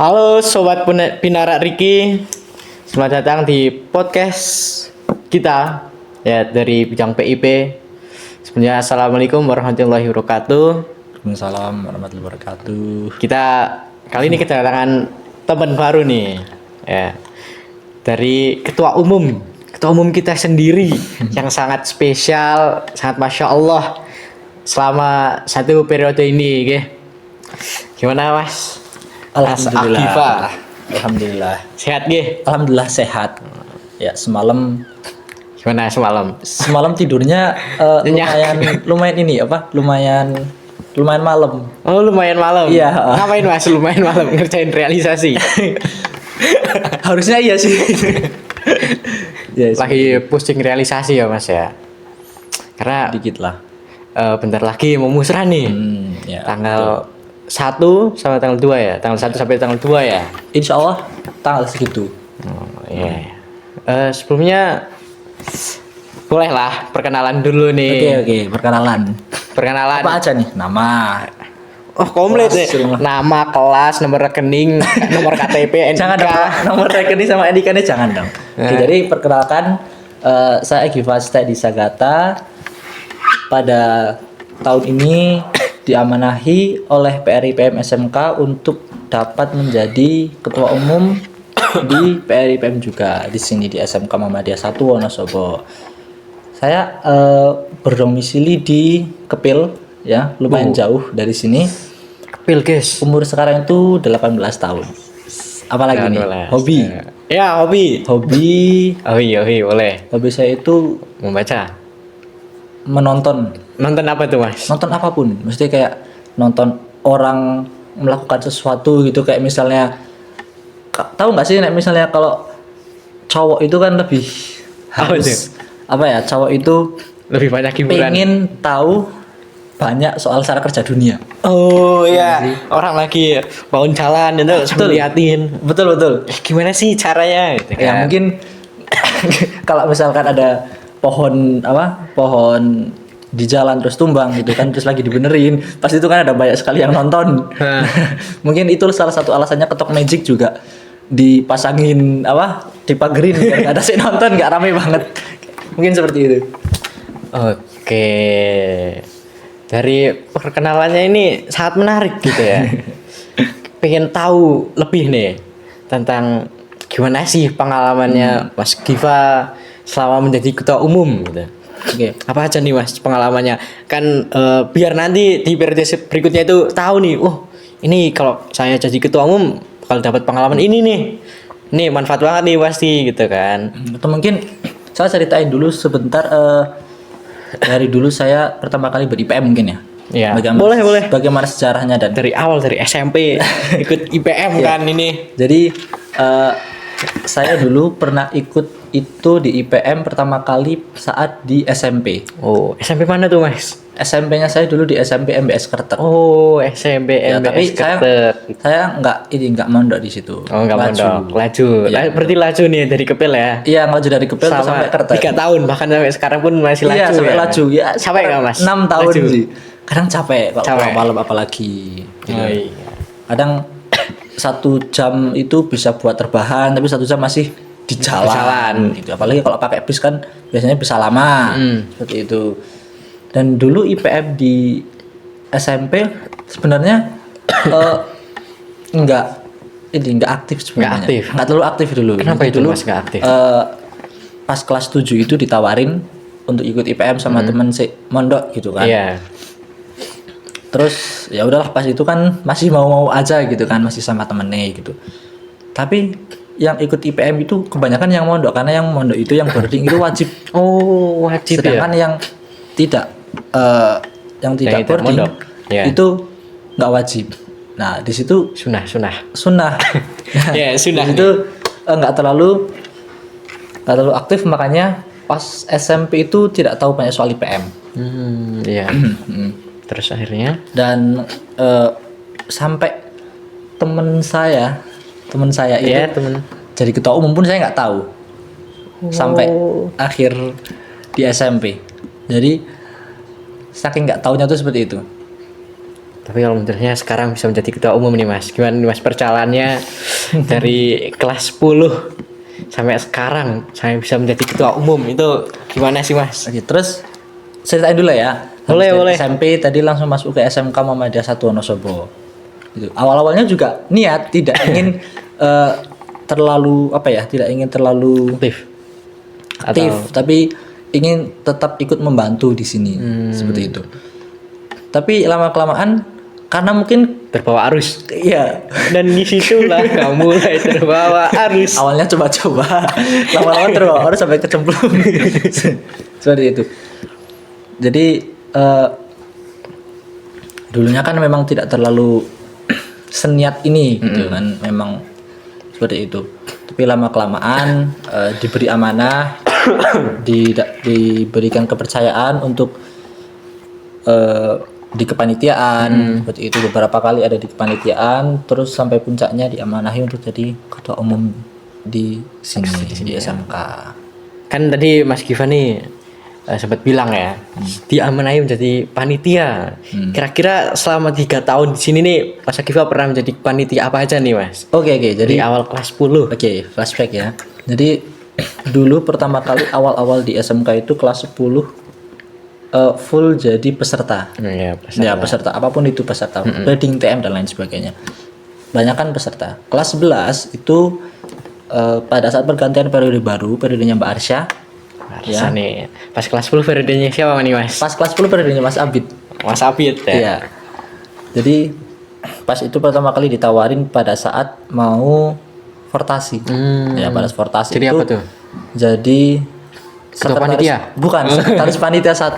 Halo Sobat Pinara Riki, selamat datang di podcast kita ya dari Bidang PIP. Sebenarnya Assalamualaikum warahmatullahi wabarakatuh. Waalaikumsalam warahmatullahi wabarakatuh. Kita kali ini kedatangan teman baru nih ya, dari ketua umum kita sendiri yang sangat spesial, sangat masya Allah selama satu periode ini, oke? Gimana Mas? Alhamdulillah. Alhamdulillah. Sehat ge? Alhamdulillah sehat. Ya semalam Gimana semalam? tidurnya lumayan ini apa? Lumayan malam. Oh lumayan malam. Iya. Ngapain Mas lumayan malam ngerjain realisasi? Harusnya iya sih. Ya, Lagi posting realisasi ya Mas ya. Karena dikit lah. bentar lagi mau musrah nih. Ya, Tanggal 1 sama tanggal 2 ya. Tanggal 1 sampai tanggal 2 ya. Insya Allah tanggal segitu. Oh, iya. Sebelumnya bolehlah perkenalan dulu nih. Oke, perkenalan. Perkenalan. Apa aja nih? Nama. Oh komplit Kelas, deh. Nama, kelas, nomor rekening, nomor KTP, NIK. Jangan dong, nomor rekening sama NIK-nya jangan dong. Oke, jadi perkenalkan saya Egy Fasta di Sagata. Pada tahun ini diamanahi oleh PRIPM SMK untuk dapat menjadi ketua umum di PRIPM juga di sini di SMK Muhammadiyah 1 Wonosobo. Saya berdomisili di Kepil ya, lumayan jauh dari sini. Kepil guys. Umur sekarang itu 18 tahun. Apalagi nih? Hobi. Ya, hobi. Hobi Boleh. Hobi saya itu Membaca. menonton. Nonton apa tuh, Mas? Nonton apapun. Mesti kayak nonton orang melakukan sesuatu gitu, kayak misalnya tahu nggak sih, misalnya kalau cowok itu kan lebih harus apa ya? Cowok itu Lebih banyak hiburan. pengen tahu banyak soal cara kerja dunia. Oh iya, orang lagi bangun jalan itu sambil liatin. Betul. Gimana sih caranya gitu kan? Ya mungkin kalau misalkan ada pohon di jalan terus tumbang gitu kan, terus lagi dibenerin, pasti itu kan ada banyak sekali yang nonton. Mungkin itu salah satu alasannya Ketok Magic juga dipasangin dipagerin biar nggak ada sih nonton, nggak rame banget. Mungkin seperti itu. Oke. Dari perkenalannya ini sangat menarik gitu ya. Pengen tahu lebih nih tentang gimana sih pengalamannya Mas Giva selama menjadi ketua umum gitu. Oke. Apa aja nih Mas pengalamannya? Kan biar nanti di periode berikutnya itu tahu nih, ini kalau saya jadi ketua umum bakal dapat pengalaman ini nih. Nih manfaat banget nih pasti gitu kan. Atau mungkin saya ceritain dulu sebentar dari dulu saya pertama kali ber-IPM mungkin ya. Iya. Boleh. Bagaimana sejarahnya dan Dari awal dari SMP ikut IPM kan ini. jadi saya dulu pernah ikut itu di IPM pertama kali saat di SMP. Oh, SMP mana tuh Mas? SMP-nya saya dulu di SMP MBS Kertek. Oh, SMP Ya, tapi MBS Kertek. saya nggak mondok di situ. Oh, nggak mondok. Laju. Iya. Berarti laju nih dari Kepil ya. Iya, ngelaju dari Kepil sampai Kertek. 3 tahun bahkan sampai sekarang pun masih laju. Iya, sampai ya. laju. Ya, Capek nggak Mas? 6 tahun Laju. sih. Kadang capek kalau Capek. malam apalagi. Gitu. Oh, iya. Kadang 1 jam itu bisa buat terbahan, tapi 1 jam masih di jalan. Gitu. Apalagi kalau pakai bis kan biasanya bisa lama. Seperti itu. Dan dulu IPM di SMP sebenarnya nggak aktif sebenarnya. Nggak terlalu aktif dulu. Kenapa Jadi itu dulu Mas nggak aktif? Pas kelas 7 itu ditawarin untuk ikut IPM sama temen mondok gitu kan. Iya. Terus ya udahlah, pas itu kan masih mau aja gitu kan, masih sama temennya gitu. Tapi yang ikut IPM itu kebanyakan yang mondok, karena yang mondok itu yang boarding itu wajib. Oh, wajib Sedangkan yang tidak boarding mondok, ya. itu nggak wajib. Nah di situ Sunnah. Ya, sunnah. Di situ nggak terlalu aktif, makanya pas SMP itu tidak tahu banyak soal IPM. Iya. Terus akhirnya Dan sampai temen saya itu iya, temen. jadi ketua umum pun saya nggak tahu sampai akhir di SMP. Jadi saking nggak taunya tuh seperti itu. Tapi kalau menurutnya sekarang bisa menjadi ketua umum nih Mas. Gimana nih Mas perjalanannya dari kelas 10 sampai sekarang saya bisa menjadi ketua umum itu gimana sih Mas? Oke, terus ceritain dulu ya. Boleh, Habis dari boleh. SMP tadi langsung masuk ke SMK Muhammadiyah 1 Wonosobo. Gitu. Awal-awalnya juga niat tidak ingin terlalu tidak ingin terlalu aktif, tapi ingin tetap ikut membantu di sini seperti itu. Tapi lama kelamaan karena mungkin Terbawa arus. iya Dan disitulah kamu mulai terbawa arus. awalnya coba-coba, lama-lama terbawa harus sampai kecemplung. Seperti itu. Jadi dulunya kan memang tidak terlalu seniat ini gitu kan, memang seperti itu. Tapi lama kelamaan diberi amanah, diberikan kepercayaan untuk di kepanitiaan seperti itu, beberapa kali ada di kepanitiaan, terus sampai puncaknya diamanahi untuk jadi ketua umum di sini di SMK. Kan tadi Mas Giva nih sempat bilang ya, diamanahi menjadi panitia. Kira-kira selama 3 tahun di sini nih Mas Giva pernah menjadi panitia apa aja nih Mas? Oke, Dari jadi awal kelas 10. Oke, flashback ya. Jadi dulu pertama kali awal-awal di SMK itu kelas 10 full jadi peserta. Iya, Ya, peserta apapun itu peserta. Reading TM dan lain sebagainya. Banyakan peserta. Kelas 11 itu pada saat pergantian periode baru, periodenya Mbak Arsya. Ya. Nih. Pas kelas 10 periodenya siapa nih Mas? Pas kelas 10 periodenya Mas Abid. Mas Abid ya. Iya. Jadi pas itu pertama kali ditawarin pada saat mau fortasi. Ya, pada fortasi Jadi itu apa tuh? jadi Ketua panitia? Bukan, sekretaris panitia 1.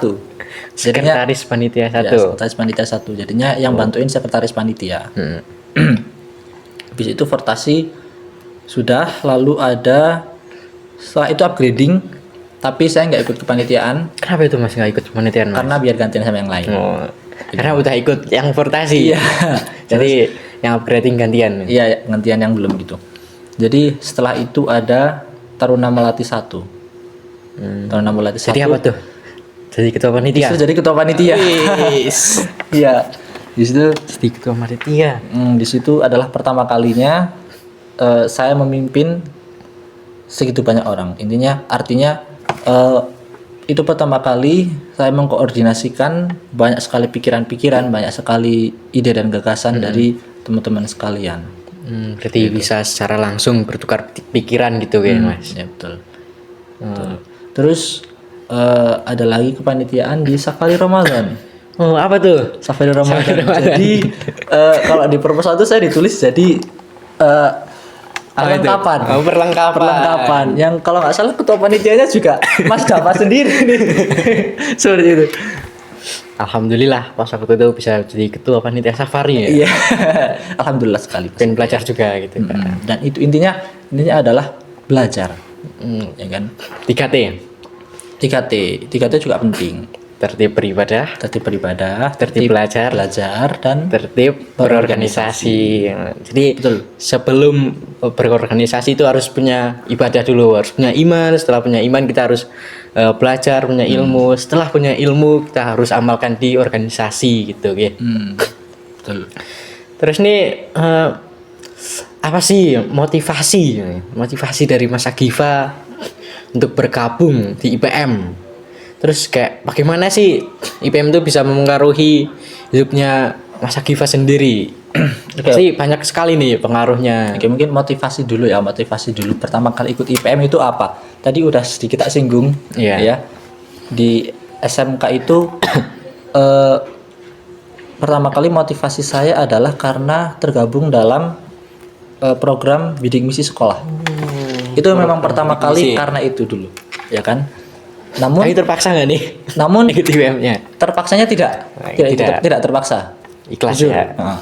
Jadinya Sekretaris panitia ya, 1. sekretaris panitia 1. Jadinya yang bantuin sekretaris panitia. Habis itu fortasi sudah, lalu ada setelah itu upgrading, tapi saya nggak ikut kepanitiaan Kenapa itu Mas nggak ikut panitiaan Mas? karena biar gantian sama yang lain. Oh, karena udah ikut yang portasi. Iya. Jadi yang upgrading gantian. Iya, gantian yang belum gitu. Jadi setelah itu ada Taruna Melati 1. Taruna Melati 1. Jadi apa tuh? Jadi ketua panitia. Disitu jadi ketua panitia. Wis. Iya. Di situ Jadi ketua panitia. di situ adalah pertama kalinya saya memimpin segitu banyak orang. Artinya itu pertama kali saya mengkoordinasikan banyak sekali pikiran-pikiran, banyak sekali ide dan gagasan dari teman-teman sekalian. Berarti bisa secara langsung bertukar pikiran gitu ya Mas. Ya betul. Betul. Terus ada lagi kepanitiaan di Safari Ramadan. Oh, apa tuh? Safari Ramadan. Safari Ramadan. Jadi kalau di proposal itu saya ditulis jadi perlengkapan. Oh, perlengkapan. Perlengkapan. Yang kalau nggak salah ketua panitianya juga Mas Dava sendiri nih. Seperti itu. Alhamdulillah pas aku itu bisa jadi ketua panitia safari ya. Iya. Alhamdulillah sekali. Pengen belajar juga gitu. Dan itu intinya adalah belajar. Ya kan? 3T. 3T juga penting. Tertib beribadah, tertib belajar, dan tertib berorganisasi. Jadi sebelum berorganisasi itu harus punya ibadah dulu, harus punya iman. Setelah punya iman kita harus belajar, punya ilmu. Setelah punya ilmu kita harus amalkan di organisasi gitu ya. Betul. Terus nih apa sih motivasi dari Mas Agiva untuk bergabung di IPM? Terus kayak bagaimana sih IPM itu bisa mempengaruhi hidupnya Mas Agiva sendiri? Pasti banyak sekali nih pengaruhnya. Oke, mungkin motivasi dulu. Pertama kali ikut IPM itu apa? Tadi udah sedikit tak singgung. Iya. Ya. Di SMK itu pertama kali motivasi saya adalah karena tergabung dalam program bidik misi sekolah. Itu memang pertama kali misi. karena itu dulu, ya kan? Namun Tapi terpaksa nggak nih? Namun ikut IPM-nya? terpaksanya tidak terpaksa. Ikhlas Jujur. ya. Nah,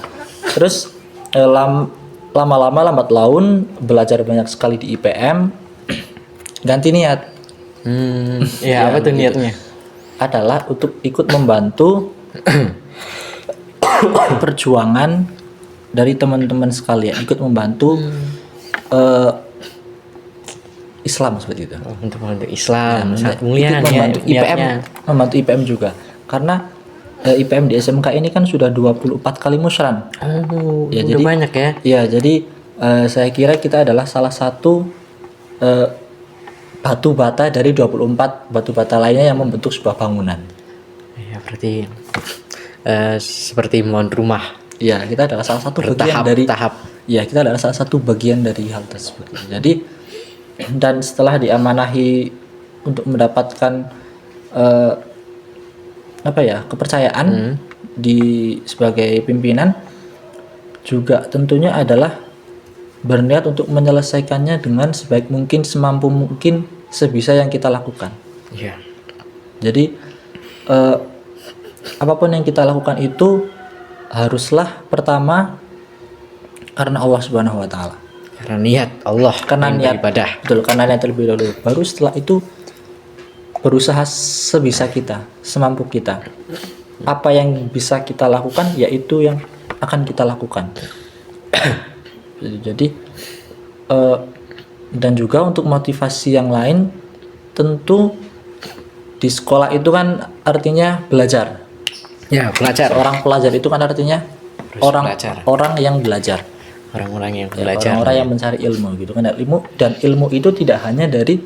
terus lama-lama lambat laun belajar banyak sekali di IPM, ganti niat. Ya, apa tuh niatnya? Adalah untuk ikut membantu perjuangan dari teman-teman sekalian, ikut membantu Islam seperti itu. Untuk membantu Islam, sangat Ikut mulia ya membantu IPM, niatnya. membantu IPM juga. Karena IPM di SMK ini kan sudah 24 kali musran. Oh, Ya, udah jadi- banyak ya. Ya, jadi saya kira kita adalah salah satu batu bata dari 24 batu bata lainnya yang membentuk sebuah bangunan. Ya, berarti seperti membangun rumah Ya, kita adalah salah satu bagian bertahap-tahap. ya, kita adalah salah satu bagian dari hal tersebut. Jadi, dan setelah diamanahi untuk mendapatkan kepercayaan sebagai pimpinan, juga tentunya adalah berniat untuk menyelesaikannya dengan sebaik mungkin, semampu mungkin, sebisa yang kita lakukan. Iya. Jadi apapun yang kita lakukan itu haruslah pertama karena Allah Subhanahu wa taala. Karena niat Allah, Karena yang niat beribadah. Betul, karena niat terlebih dahulu. Baru setelah itu berusaha sebisa kita, semampu kita. Apa yang bisa kita lakukan yaitu yang akan kita lakukan. Jadi dan juga untuk motivasi yang lain, tentu di sekolah itu kan artinya belajar. Ya, belajar. Seorang pelajar itu kan artinya belajar. orang yang belajar. Orang-orang yang Ya, belajar. orang-orang yang mencari ilmu gitu kan. Ilmu itu tidak hanya dari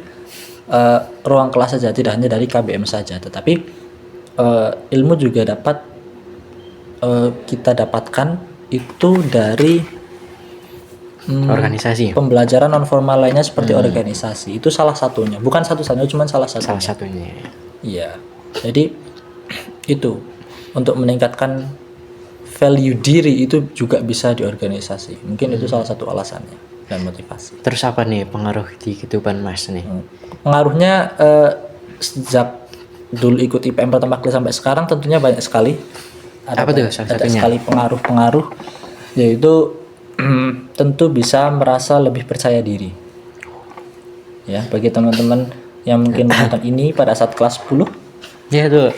ruang kelas saja, tidak hanya dari KBM saja, tetapi ilmu juga dapat kita dapatkan itu dari Organisasi. pembelajaran non formal lainnya seperti organisasi. Itu salah satunya, bukan satu-satunya, cuma salah satu. Salah satunya. Iya. Jadi itu untuk meningkatkan value diri itu juga bisa di organisasi. Mungkin itu salah satu alasannya dan motivasi. Terus apa nih pengaruh di kehidupan Mas nih? Pengaruhnya sejak dulu ikut IPM pertama kali sampai sekarang tentunya banyak sekali. Apa tuh salah Ada satunya? sekali pengaruh-pengaruh, yaitu tentu bisa merasa lebih percaya diri. Ya, bagi teman-teman yang mungkin menonton ini pada saat kelas 10, Ya tuh.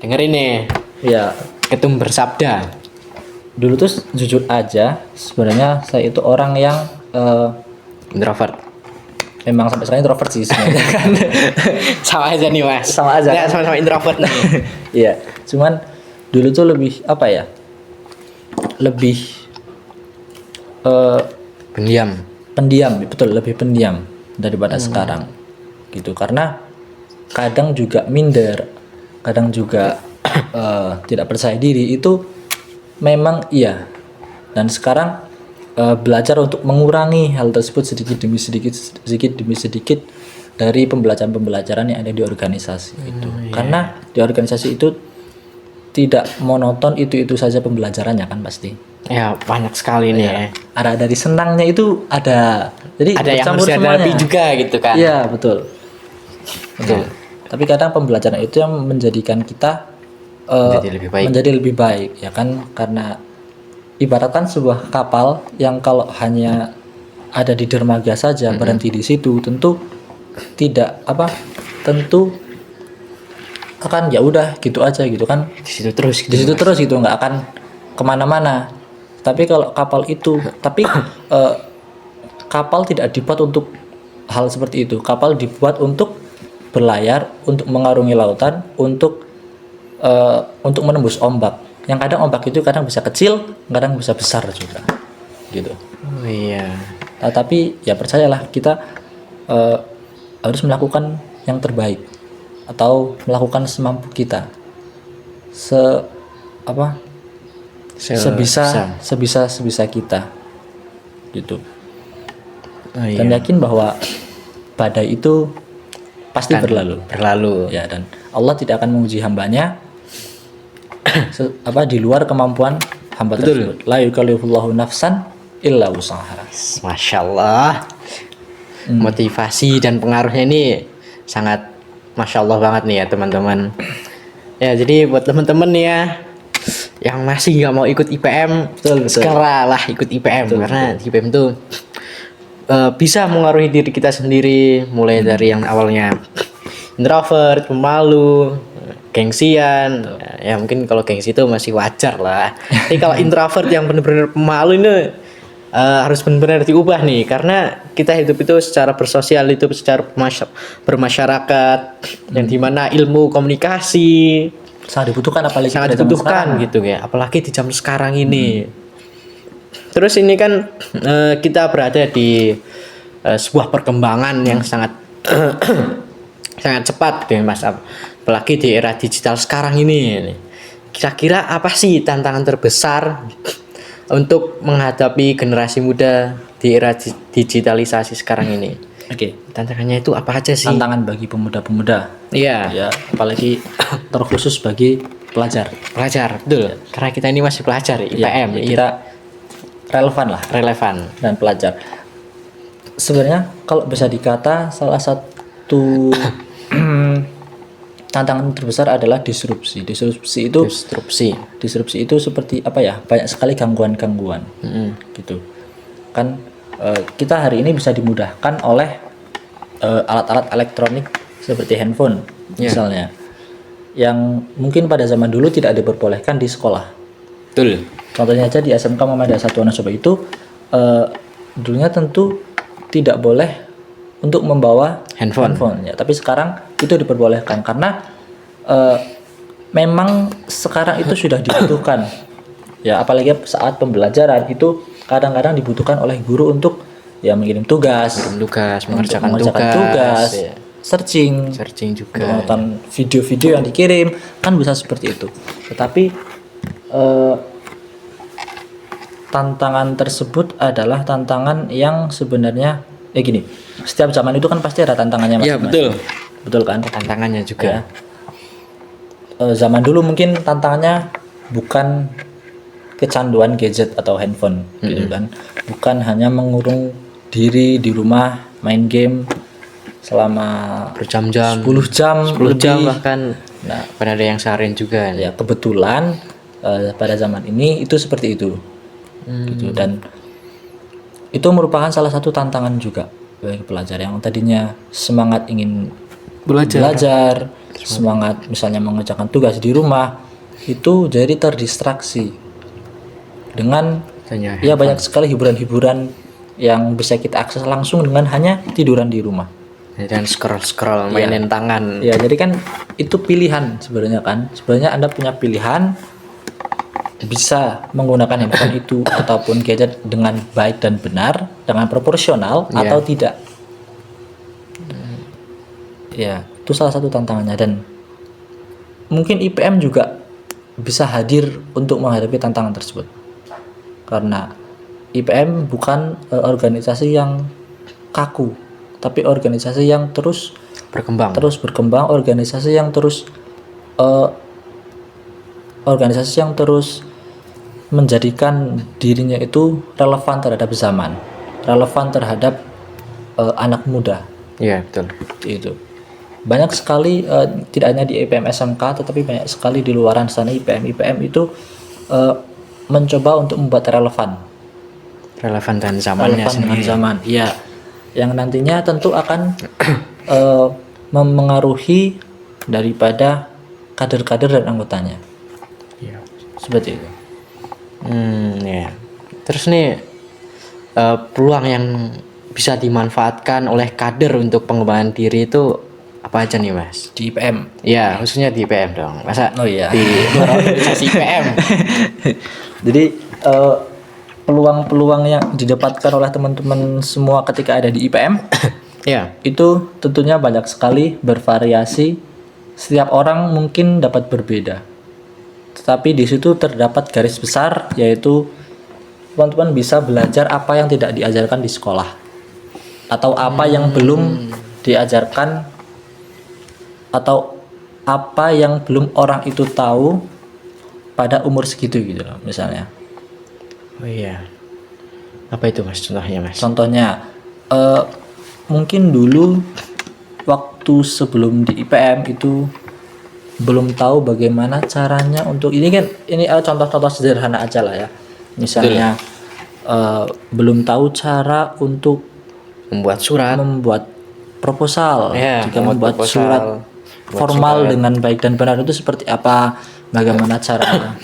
Dengerin nih. ya Ketum bersabda. dulu tuh jujur aja sebenarnya saya itu orang yang Introvert. memang sampai sekarang introvert sih sebenarnya kan. Sama aja nih Mas. Sama aja. Nggak, sama-sama introvert nih. Iya, cuman dulu tuh lebih apa ya? Lebih Pendiam. pendiam, betul, lebih pendiam daripada sekarang. Gitu, karena kadang juga minder, kadang juga tidak percaya diri, itu memang iya. Dan sekarang belajar untuk mengurangi hal tersebut sedikit demi sedikit dari pembelajaran yang ada di organisasi itu. Karena di organisasi itu tidak monoton itu saja pembelajarannya kan pasti. Ya banyak sekali nih. Ya. Ada dari senangnya itu ada. Jadi Ada yang harus bercampur dihadapi semuanya. juga gitu kan. Iya, betul. Betul. Tapi kadang pembelajaran itu yang menjadikan kita menjadi lebih baik, ya kan, karena ibaratkan sebuah kapal yang kalau hanya ada di dermaga saja berhenti di situ, tentu tidak tentu akan ya udah gitu aja gitu kan, Di situ terus gitu. di situ terus gitu, nggak akan kemana-mana. Tapi kalau kapal itu kapal tidak dibuat untuk hal seperti itu. Kapal dibuat untuk berlayar, untuk mengarungi lautan, untuk menembus ombak. Yang kadang ombak itu kadang bisa kecil, kadang bisa besar juga, gitu. Oh iya. Nah, tapi ya percayalah, kita harus melakukan yang terbaik atau melakukan semampu kita, sebisa kita, gitu. Oh, iya. Dan yakin bahwa badai itu pasti berlalu. Ya, dan Allah tidak akan menguji hambanya di luar kemampuan hamba tersebut. La yukallifullahu nafsan illa wusaha. Masya Allah. Motivasi dan pengaruhnya ini sangat Masya Allah banget nih ya teman-teman. Ya jadi buat teman-teman nih ya yang masih nggak mau ikut IPM, segeralah ikut IPM. Karena IPM tuh bisa mengaruhi diri kita sendiri, mulai dari yang awalnya introvert, pemalu, gengsian. Ya mungkin kalau gengsi itu masih wajar lah. Tapi kalau introvert yang benar-benar pemalu ini harus benar-benar diubah nih, karena kita hidup itu secara bersosial, hidup secara bermasyarakat, yang dimana ilmu komunikasi sangat dibutuhkan apalagi sangat pada zaman dibutuhkan sekarang. gitu ya, apalagi di jam sekarang ini. Terus ini kan kita berada di sebuah perkembangan yang sangat sangat cepat gitu ya Mas, apalagi di era digital sekarang ini. Kira-kira apa sih tantangan terbesar untuk menghadapi generasi muda di era digitalisasi sekarang ini? Oke. Tantangannya itu apa aja sih? Tantangan bagi pemuda-pemuda. Iya, Ya, apalagi terkhusus bagi pelajar. pelajar, betul. Karena kita ini masih pelajar, IPM, Ya, kita relevan lah relevan. dan pelajar. Sebenarnya kalau bisa dikata salah satu tantangan terbesar adalah disrupsi. Disrupsi itu seperti apa ya? Banyak sekali gangguan-gangguan. Gitu. Kan kita hari ini bisa dimudahkan oleh alat-alat elektronik seperti handphone misalnya. Yang mungkin pada zaman dulu tidak diperbolehkan di sekolah. Betul. Contohnya aja di SMK Muhammadiyah Satuan Wonosobo itu dulunya tentu tidak boleh untuk membawa handphone ya, tapi sekarang itu diperbolehkan karena memang sekarang itu sudah dibutuhkan ya, apalagi saat pembelajaran itu kadang-kadang dibutuhkan oleh guru untuk ya mengirim tugas, mengerjakan tugas, ya. searching juga, menonton video-video yang dikirim, kan bisa seperti itu. Tetapi tantangan tersebut adalah tantangan yang sebenarnya gini, setiap zaman itu kan pasti ada tantangannya masing-masing. Betul kan? Tantangannya juga. Ya. Zaman dulu mungkin tantangannya bukan kecanduan gadget atau handphone gitu kan. Bukan hanya mengurung diri di rumah main game selama berjam-jam, 10 jam bahkan. Nah, pada ada yang seharian juga. Ya, kebetulan pada zaman ini itu seperti itu. Gitu. Dan itu merupakan salah satu tantangan juga bagi pelajar yang tadinya semangat ingin belajar, semangat misalnya mengerjakan tugas di rumah, itu jadi terdistraksi dengan ya banyak sekali hiburan-hiburan yang bisa kita akses langsung dengan hanya tiduran di rumah dan scroll mainin tangan. Ya, jadi kan itu pilihan sebenarnya kan. Sebenarnya Anda punya pilihan bisa menggunakan handphone itu ataupun gadget dengan baik dan benar, dengan proporsional atau tidak. Ya, itu salah satu tantangannya, dan mungkin IPM juga bisa hadir untuk menghadapi tantangan tersebut. Karena IPM bukan organisasi yang kaku, tapi organisasi yang terus berkembang, organisasi yang terus menjadikan dirinya itu relevan terhadap zaman, relevan terhadap anak muda. Iya, betul. Itu banyak sekali, tidak hanya di IPM SMK, tetapi banyak sekali di luaran sana IPM itu mencoba untuk membuat relevan dengan zamannya dengan zaman. Iya, yang nantinya tentu akan memengaruhi daripada kader-kader dan anggotanya. Iya. Seperti itu. Ya. Terus nih peluang yang bisa dimanfaatkan oleh kader untuk pengembangan diri itu apa aja nih Mas? Di IPM. Ya, khususnya di IPM dong. Masa di luar organisasi IPM? Jadi peluang-peluang yang didapatkan oleh teman-teman semua ketika ada di IPM itu tentunya banyak sekali, bervariasi. Setiap orang mungkin dapat berbeda. Tetapi di situ terdapat garis besar, yaitu teman-teman bisa belajar apa yang tidak diajarkan di sekolah, atau apa yang belum diajarkan, atau apa yang belum orang itu tahu pada umur segitu gitu loh, misalnya. Oh iya. Apa itu Mas contohnya Mas? Contohnya mungkin dulu waktu sebelum di IPM itu belum tahu bagaimana caranya untuk ini contoh-contoh sederhana aja lah ya. Misalnya belum tahu cara untuk membuat proposal, jika membuat surat formal dengan baik dan benar itu seperti apa, bagaimana cara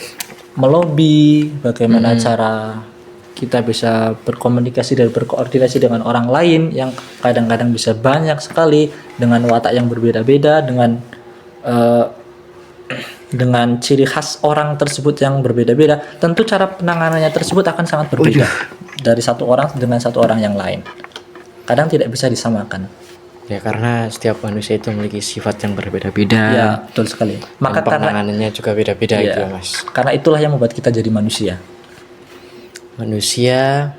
melobi, bagaimana cara kita bisa berkomunikasi dan berkoordinasi dengan orang lain yang kadang-kadang bisa banyak sekali dengan watak yang berbeda-beda, dengan dengan ciri khas orang tersebut yang berbeda-beda, tentu cara penanganannya tersebut akan sangat berbeda dari satu orang dengan satu orang yang lain. Kadang tidak bisa disamakan. Ya karena setiap manusia itu memiliki sifat yang berbeda-beda. Ya, betul sekali. Maka penanganannya juga beda-beda ya, gitu ya, Mas. Karena itulah yang membuat kita jadi manusia. Manusia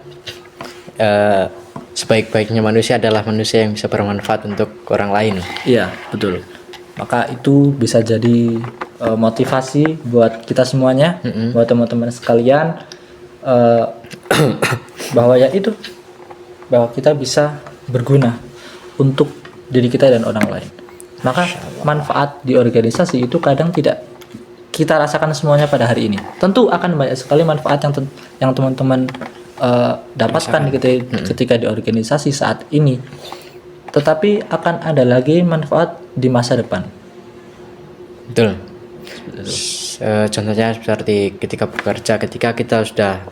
sebaik-baiknya manusia adalah manusia yang bisa bermanfaat untuk orang lain. Iya, betul. Maka itu bisa jadi motivasi buat kita semuanya, buat teman-teman sekalian, bahwa ya itu, bahwa kita bisa berguna untuk diri kita dan orang lain. Maka manfaat di organisasi itu kadang tidak kita rasakan semuanya pada hari ini. Tentu akan banyak sekali manfaat yang teman-teman dapatkan ketika di organisasi saat ini. Tetapi akan ada lagi manfaat di masa depan. Betul. Contohnya seperti ketika bekerja, ketika kita sudah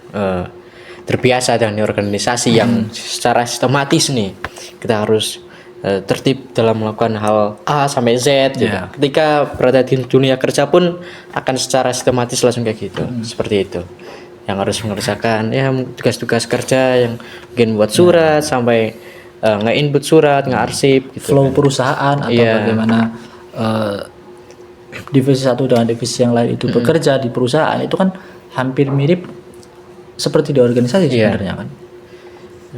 terbiasa dengan organisasi yang secara sistematis nih, kita harus tertib dalam melakukan hal A sampai Z. Gitu. Ketika berada di dunia kerja pun akan secara sistematis langsung kayak gitu, seperti itu. Yang harus mengerjakan ya tugas-tugas kerja yang mungkin buat surat sampai nge-input surat, nge-arsip gitu. Flow perusahaan atau bagaimana divisi satu dengan divisi yang lain itu bekerja di perusahaan itu kan hampir mirip seperti di organisasi sebenarnya kan.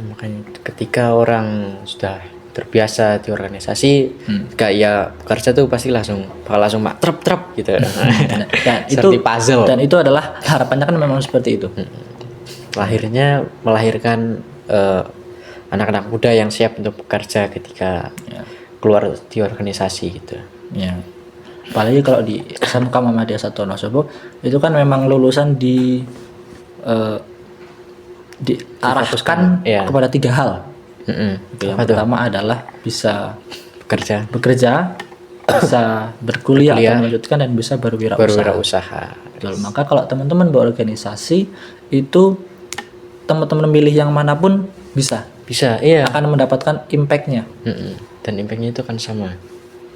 Makanya ketika orang sudah terbiasa di organisasi, kayak bekerja tuh pasti langsung trep gitu. Dan itu puzzle. Dan itu adalah harapannya kan memang seperti itu. Lahirnya melahirkan anak-anak muda yang siap untuk bekerja ketika keluar di organisasi gitu. Ya. Apalagi kalau di SMK Muhammadiyah 1 Wonosobo itu kan memang lulusan diarahkan kepada 3 hal. Yang pertama adalah bisa bekerja, bisa berkuliah atau melanjutkan, dan bisa berwirausaha. Betul. Maka kalau teman-teman berorganisasi itu teman-teman milih yang manapun bisa akan mendapatkan impact-nya. Dan impact-nya itu kan sama.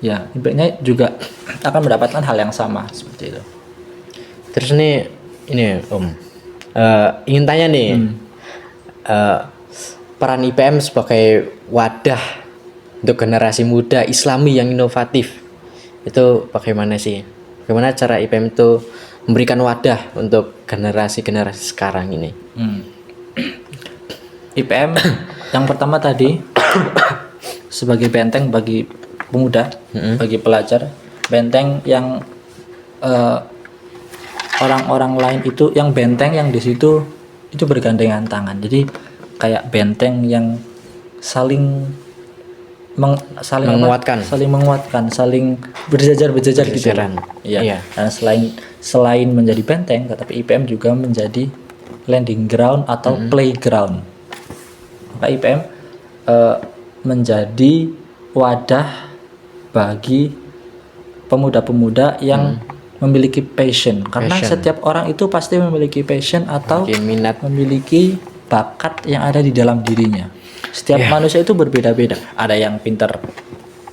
Ya, impact-nya juga akan mendapatkan hal yang sama seperti itu. Terus ini Om, ingin tanya nih, peran IPM sebagai wadah untuk generasi muda Islami yang inovatif itu bagaimana sih? Bagaimana cara IPM itu memberikan wadah untuk generasi-generasi sekarang ini? IPM yang pertama tadi sebagai benteng bagi pemuda, bagi pelajar, benteng yang orang-orang lain itu, yang benteng yang di situ itu bergandengan tangan. Jadi kayak benteng yang saling menguatkan, saling berjajar gitu. Iya. Dan selain menjadi benteng, tetapi IPM juga menjadi landing ground atau playground. Maka IPM menjadi wadah bagi pemuda-pemuda yang memiliki passion. Karena setiap orang itu pasti memiliki passion atau memiliki bakat yang ada di dalam dirinya. Setiap manusia itu berbeda-beda. Ada yang pintar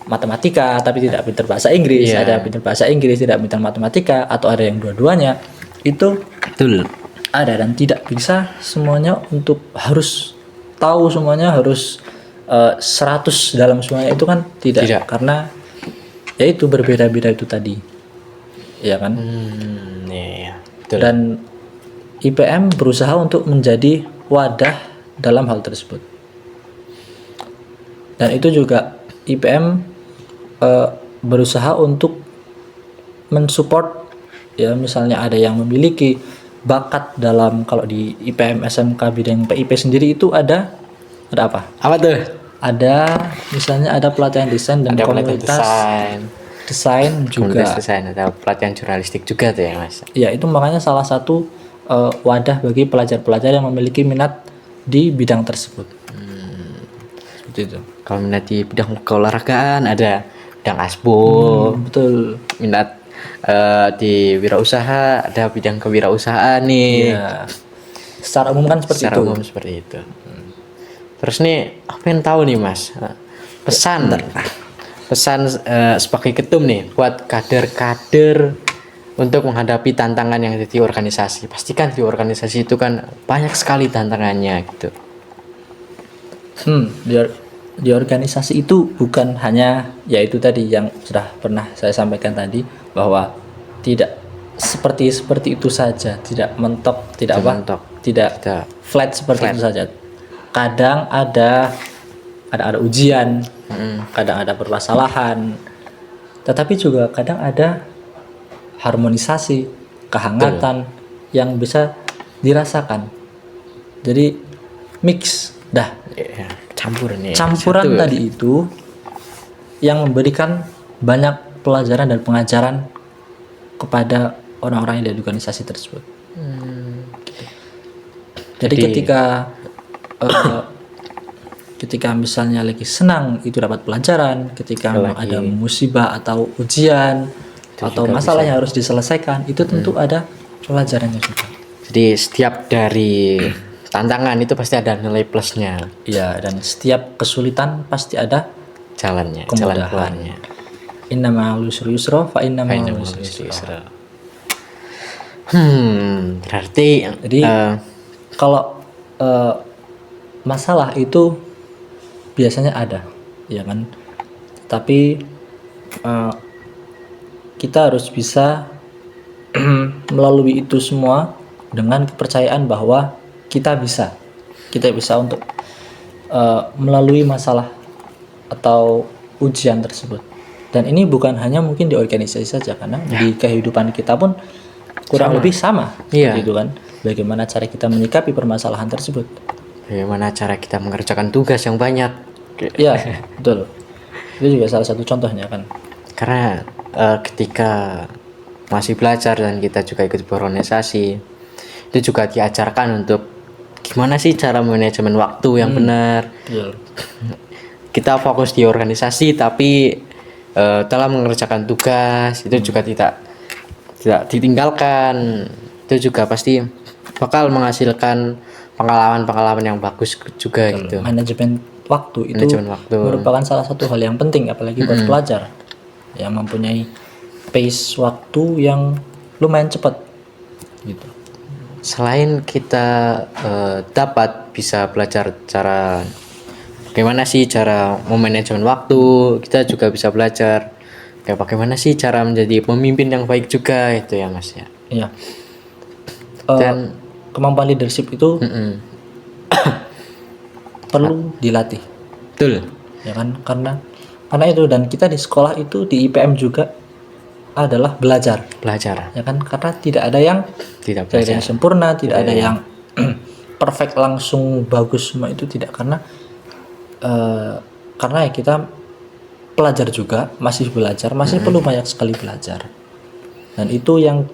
matematika tapi tidak pintar bahasa Inggris, ada yang pintar bahasa Inggris tidak pintar matematika, atau ada yang dua-duanya. Itu ada, dan tidak bisa semuanya untuk harus tahu semuanya, harus 100 dalam semuanya, itu kan tidak. Karena ya itu berbeda-beda itu tadi. Ya kan? Betul. Dan IPM berusaha untuk menjadi wadah dalam hal tersebut. Dan itu juga IPM berusaha untuk mensupport, ya misalnya ada yang memiliki bakat dalam, kalau di IPM SMK bidang PIP sendiri itu ada apa? Apa tuh? Ada misalnya ada pelatihan desain dan komunitas desain juga. Komunitas desain, ada pelatihan jurnalistik juga tuh ya Mas. Ya, itu makanya salah satu wadah bagi pelajar-pelajar yang memiliki minat di bidang tersebut. Seperti itu. Kalau minat di bidang keolahragaan ada bidang asbo. Betul. Minat di wirausaha ada bidang kewirausahaan nih. Ya. Secara umum kan seperti itu. Umum seperti itu. Terus nih, aku pengen tahu nih Mas, pesan sebagai ketum nih buat kader-kader untuk menghadapi tantangan yang ada di organisasi. Pastikan di organisasi itu kan banyak sekali tantangannya gitu. Di organisasi itu bukan hanya yaitu tadi yang sudah pernah saya sampaikan tadi, bahwa tidak seperti itu saja, tidak mentok, tidak flat seperti itu saja. Kadang ada ujian, kadang ada permasalahan, tetapi juga kadang ada harmonisasi, kehangatan yang bisa dirasakan. Jadi mix dah. Ya, campuran Campuran tadi itu yang memberikan banyak pelajaran dan pengajaran kepada orang-orang yang di organisasi tersebut. Jadi ketika misalnya lagi senang itu dapat pelajaran, ketika ada musibah atau ujian itu atau masalah yang harus diselesaikan, itu tentu ada pelajarannya juga. Jadi setiap dari tantangan itu pasti ada nilai plusnya. Iya, dan setiap kesulitan pasti ada jalan kemudahan. keluarnya. Inna ma'al usri yusra fa inna ma'al usri yusra. Berarti jadi kalau masalah itu biasanya ada, ya kan? Tapi kita harus bisa melalui itu semua dengan kepercayaan bahwa kita bisa untuk melalui masalah atau ujian tersebut. Dan ini bukan hanya mungkin di organisasi saja, karena di kehidupan kita pun kurang lebih sama, gitu kan? Bagaimana cara kita menyikapi permasalahan tersebut? Bagaimana cara kita mengerjakan tugas yang banyak? Ya, betul. Itu juga salah satu contohnya kan. Karena ketika masih belajar dan kita juga ikut berorganisasi, itu juga diajarkan untuk gimana sih cara manajemen waktu yang benar. Kita fokus di organisasi, tapi dalam mengerjakan tugas itu juga tidak ditinggalkan. Itu juga pasti bakal menghasilkan pengalaman yang bagus juga gitu. Manajemen waktu itu merupakan salah satu hal yang penting, apalagi buat pelajar yang mempunyai pace waktu yang lumayan cepat gitu. Selain kita dapat bisa belajar cara bagaimana sih cara memanajemen waktu, kita juga bisa belajar kayak bagaimana sih cara menjadi pemimpin yang baik juga itu ya Mas ya. Iya. Dan kemampuan leadership itu perlu dilatih. Betul. Ya kan, karena itu, dan kita di sekolah itu di IPM juga adalah belajar. Ya kan, karena tidak ada yang sempurna, tidak ada yang perfect langsung bagus semua, itu tidak, karena ya kita pelajar juga, masih belajar, masih perlu banyak sekali belajar. Dan itu yang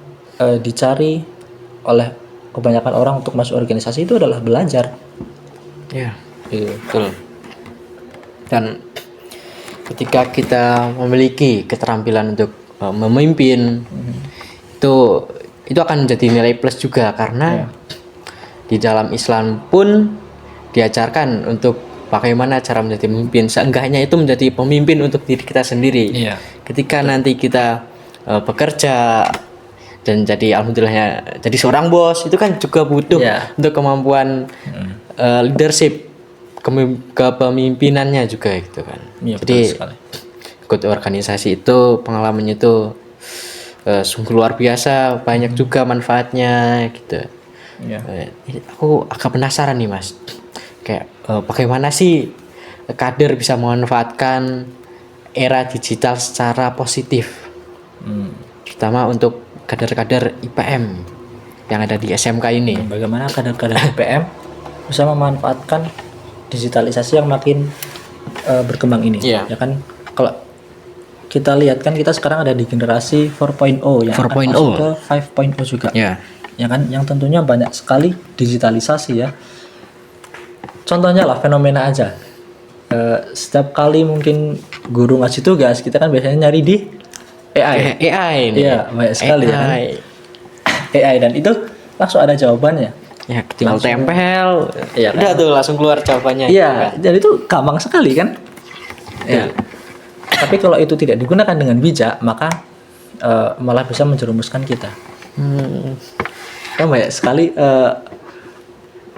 dicari oleh kebanyakan orang untuk masuk organisasi itu adalah belajar. Ya, betul. Dan ketika kita memiliki keterampilan untuk memimpin, itu akan menjadi nilai plus juga, karena di dalam Islam pun diajarkan untuk bagaimana cara menjadi pemimpin. Seenggaknya itu menjadi pemimpin untuk diri kita sendiri. Ketika nanti kita bekerja dan jadi alhamdulillahnya jadi seorang bos, itu kan juga butuh untuk kemampuan leadership, kepemimpinannya juga gitu kan. Jadi ikut organisasi itu pengalamannya itu sungguh luar biasa, banyak juga manfaatnya gitu. Aku agak penasaran nih Mas, kayak bagaimana sih kader bisa memanfaatkan era digital secara positif, terutama untuk kader-kader IPM yang ada di SMK ini. Bagaimana kader-kader IPM bisa memanfaatkan digitalisasi yang makin berkembang ini? Ya kan, kalau kita lihat kan kita sekarang ada di generasi 4.0 yang akan masuk ke 5.0 juga. Ya kan, yang tentunya banyak sekali digitalisasi ya. Contohnya lah, fenomena aja. Setiap kali mungkin guru ngasih tugas, kita kan biasanya nyari di AI. Iya, banyak sekali ya kan? AI, dan itu langsung ada jawabannya. Ya, tinggal tempel. Iya, udah kan? Tuh langsung keluar jawabannya. Iya, jadi itu gampang sekali kan? Ya. Tapi kalau itu tidak digunakan dengan bijak, maka malah bisa menjerumuskan kita. Hmm. Banyak sekali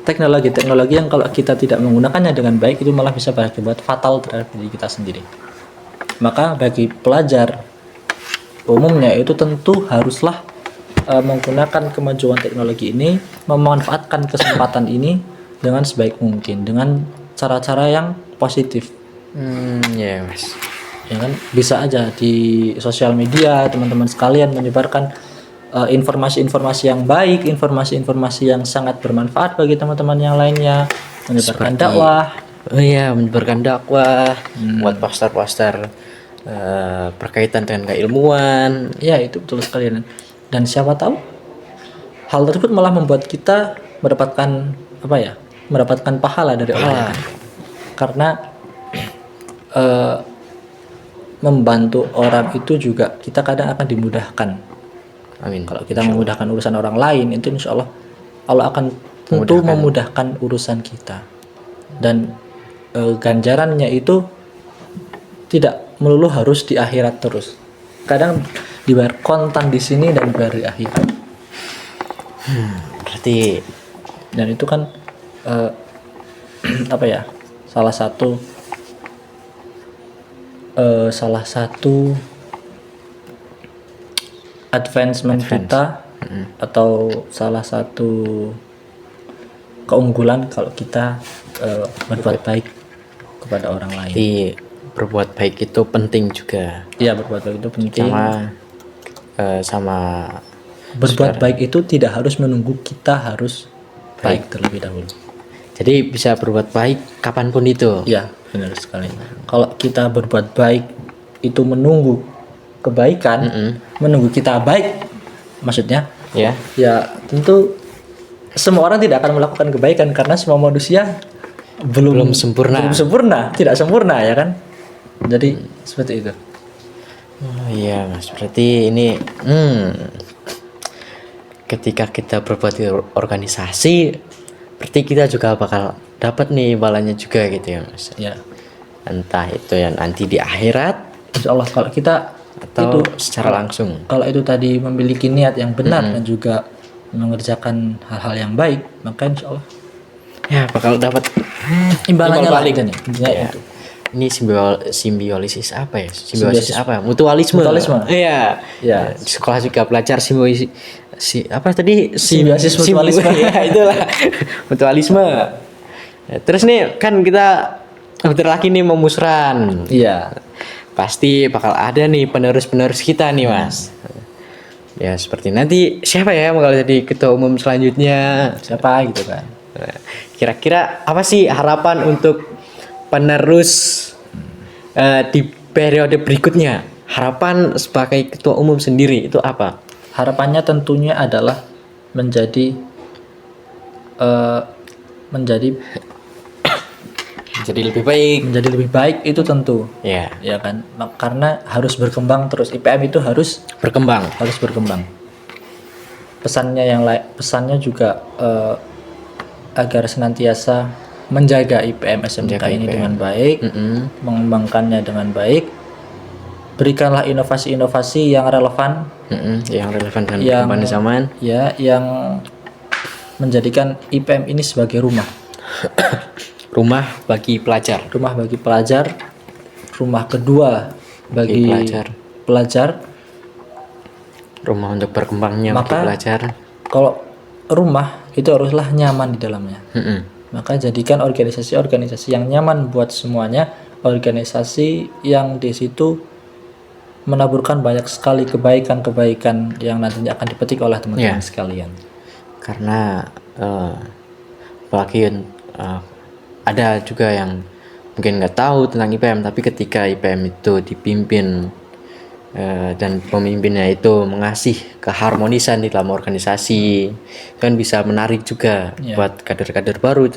teknologi yang kalau kita tidak menggunakannya dengan baik itu malah bisa berakibat fatal terhadap diri kita sendiri. Maka bagi pelajar umumnya itu tentu haruslah menggunakan kemajuan teknologi ini, memanfaatkan kesempatan ini dengan sebaik mungkin, dengan cara-cara yang positif. Ya mas. Ya kan, bisa aja di sosial media teman-teman sekalian menyebarkan informasi-informasi yang baik, informasi-informasi yang sangat bermanfaat bagi teman-teman yang lainnya, menyebarkan dakwah. Oh iya, menyebarkan dakwah, buat poster-poster berkaitan dengan keilmuan. Ya, itu betul sekali. Dan siapa tahu hal tersebut malah membuat kita mendapatkan mendapatkan pahala dari Allah. Karena membantu orang itu juga kita kadang akan dimudahkan. Amin. Kalau kita memudahkan urusan orang lain, itu insya Allah Allah akan tentu memudahkan urusan kita. Dan ganjarannya itu tidak melulu harus di akhirat terus. Kadang dibayar kontan di sini dan dibayar di akhirat. Berarti Dan itu kan salah satu advancement kita atau salah satu keunggulan kalau kita berbuat baik kepada orang lain. Jadi berbuat baik itu penting juga. Iya, berbuat baik itu penting. Sama Berbuat baik itu tidak harus menunggu kita harus baik terlebih dahulu. Jadi bisa berbuat baik kapanpun itu. Iya, benar sekali. Kalau kita berbuat baik itu menunggu kebaikan, menunggu kita baik, maksudnya, Ya. ya tentu semua orang tidak akan melakukan kebaikan karena semua manusia belum sempurna, tidak sempurna ya kan. Jadi seperti itu. Oh iya mas, berarti ini ketika kita berbuat di organisasi, berarti kita juga bakal dapat nih imbalannya juga gitu ya mas. Ya, Entah itu yang nanti di akhirat insya Allah kalau kita atau itu secara langsung. kalau itu tadi memiliki niat yang benar dan juga mengerjakan hal-hal yang baik, maka insya Allah Ya bakal dapat imbalannya imbal lah balik. aja nih. Intinya Ya. itu. Ini simbiosis apa ya? Simbiosis apa? Mutualisme. Mutualisme. Iya. Ya. Di sekolah juga belajar simbiosis apa tadi? Simbiosis mutualisme. Ya, itulah. Mutualisme. Ya, terus nih kan kita bentar lagi nih mau musran. Iya. Pasti bakal ada nih penerus-penerus kita nih, Mas. Ya, seperti nanti siapa ya bakal jadi ketua umum selanjutnya? Siapa gitu kan? Nah, kira-kira apa sih harapan untuk penerus di periode berikutnya? Harapan sebagai ketua umum sendiri itu apa? Harapannya tentunya adalah menjadi Jadi lebih baik. itu tentu. Ya, Ya kan? Karena harus berkembang terus. IPM itu harus berkembang. berkembang. Pesannya juga agar senantiasa menjaga IPM SMK ini dengan baik, mengembangkannya dengan baik. Berikanlah inovasi-inovasi yang relevan, Yang relevan dengan perkembangan zaman. ya, yang menjadikan IPM ini sebagai rumah Rumah bagi pelajar. rumah kedua bagi pelajar. Rumah untuk berkembangnya bagi Maka pelajar. kalau rumah itu haruslah nyaman di dalamnya. Maka jadikan organisasi-organisasi yang nyaman buat semuanya, organisasi yang di situ menaburkan banyak sekali kebaikan-kebaikan yang nantinya akan dipetik oleh teman-teman sekalian. Karena apalagi ada juga yang mungkin nggak tahu tentang IPM, tapi ketika IPM itu dipimpin dan pemimpinnya itu mengasih keharmonisan di dalam organisasi, kan bisa menarik juga buat kader-kader baru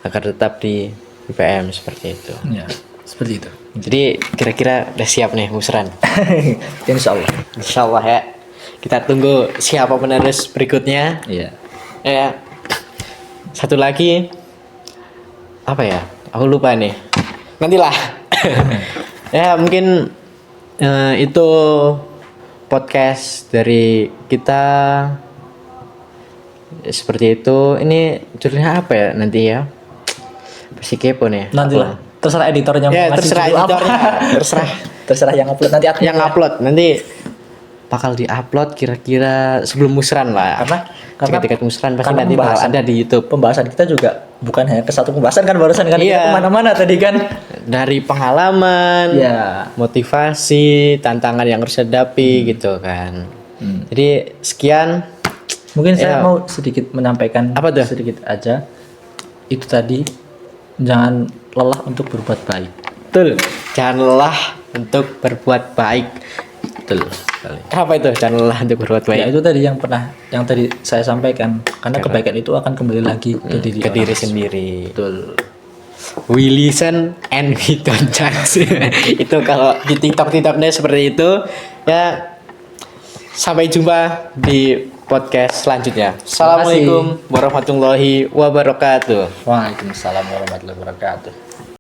agar tetap di IPM seperti itu. Ya, seperti itu. Jadi kira-kira udah siap nih musran? Insya Allah. Insya Allah ya. Kita tunggu siapa penerus berikutnya. Iya. Ya. Satu lagi apa ya? Aku lupa nih. Nantilah. Ya mungkin itu podcast dari kita seperti itu. Ini judulnya apa ya nanti ya? Pasti kepo nih. Nanti lah. Terserah editornya mau Ya ngasih terserah judul apa. editornya, terserah Terserah yang upload nanti aku yang upload nanti bakal diupload kira-kira sebelum musran lah. Karena tiket musran pasti karena nanti bakal pembahasan- ada di YouTube. Pembahasan kita juga bukan hanya ke satu pembahasan kan barusan kan Iya. kita kemana-mana tadi kan. Dari pengalaman, Ya. motivasi, tantangan yang harus hadapi gitu kan. Jadi sekian. Mungkin saya Ya. mau sedikit menyampaikan Apa tuh? sedikit aja. Itu tadi jangan lelah untuk berbuat baik. Betul. Jangan lelah untuk berbuat baik. Betul sekali. Apa itu? Jangan lelah untuk berbuat baik. Ya itu tadi yang tadi saya sampaikan karena kebaikan itu akan kembali lagi ke diri Ke diri orang. sendiri. Betul. We listen and we don't judge. Itu kalau di TikToknya seperti itu. Ya, sampai jumpa di podcast selanjutnya. Assalamualaikum warahmatullahi wabarakatuh. Waalaikumsalam warahmatullahi wabarakatuh.